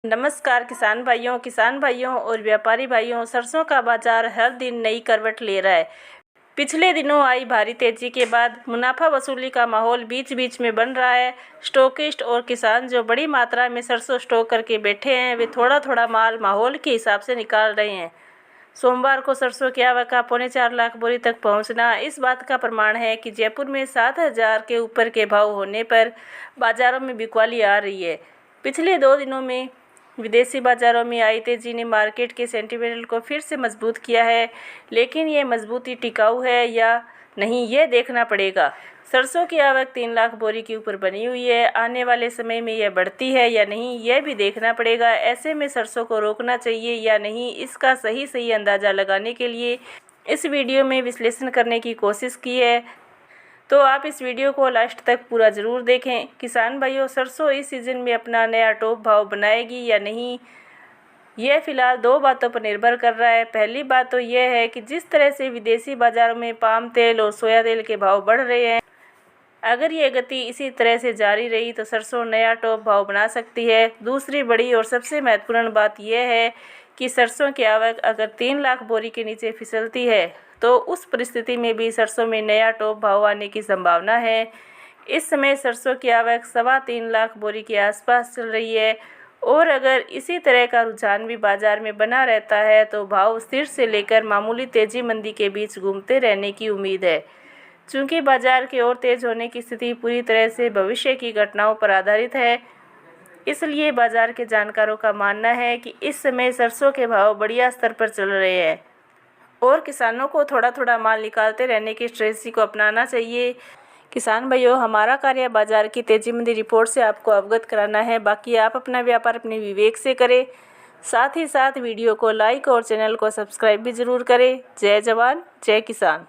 नमस्कार किसान भाइयों और व्यापारी भाइयों, सरसों का बाजार हर दिन नई करवट ले रहा है। पिछले दिनों आई भारी तेजी के बाद मुनाफा वसूली का माहौल बीच बीच में बन रहा है। स्टॉकिस्ट और किसान जो बड़ी मात्रा में सरसों स्टॉक करके बैठे हैं, वे थोड़ा थोड़ा माल माहौल के हिसाब से निकाल रहे हैं। सोमवार को सरसों की आवक का 4.25 लाख बोरी तक पहुंचना इस बात का प्रमाण है कि जयपुर में 7,000 के ऊपर के भाव होने पर बाजारों में बिकवाली आ रही है। पिछले 2 दिनों में विदेशी बाजारों में आई तेजी ने मार्केट के सेंटिमेंट को फिर से मजबूत किया है, लेकिन ये मजबूती टिकाऊ है या नहीं, ये देखना पड़ेगा। सरसों की आवक 3 लाख बोरी के ऊपर बनी हुई है। आने वाले समय में यह बढ़ती है या नहीं, यह भी देखना पड़ेगा। ऐसे में सरसों को रोकना चाहिए या नहीं, इसका सही अंदाज़ा लगाने के लिए इस वीडियो में विश्लेषण करने की कोशिश की है, तो आप इस वीडियो को लास्ट तक पूरा ज़रूर देखें। किसान भाइयों, सरसों इस सीज़न में अपना नया टॉप भाव बनाएगी या नहीं, यह फ़िलहाल 2 बातों पर निर्भर कर रहा है। पहली बात तो यह है कि जिस तरह से विदेशी बाज़ारों में पाम तेल और सोया तेल के भाव बढ़ रहे हैं, अगर ये गति इसी तरह से जारी रही तो सरसों नया टॉप भाव बना सकती है। दूसरी बड़ी और सबसे महत्वपूर्ण बात यह है कि सरसों की आवक अगर 3 लाख बोरी के नीचे फिसलती है तो उस परिस्थिति में भी सरसों में नया टॉप भाव आने की संभावना है। इस समय सरसों की आवक 3.25 लाख बोरी के आसपास चल रही है और अगर इसी तरह का रुझान भी बाजार में बना रहता है तो भाव स्थिर से लेकर मामूली तेजी मंदी के बीच घूमते रहने की उम्मीद है। चूँकि बाजार के और तेज होने की स्थिति पूरी तरह से भविष्य की घटनाओं पर आधारित है, इसलिए बाजार के जानकारों का मानना है कि इस समय सरसों के भाव बढ़िया स्तर पर चल रहे हैं और किसानों को थोड़ा थोड़ा माल निकालते रहने की स्ट्रेटजी को अपनाना चाहिए। किसान भाइयों, हमारा कार्य बाजार की तेजी मंदी रिपोर्ट से आपको अवगत कराना है। बाकी आप अपना व्यापार अपने विवेक से करें। साथ ही साथ वीडियो को लाइक और चैनल को सब्सक्राइब भी ज़रूर करें। जय जवान जय किसान।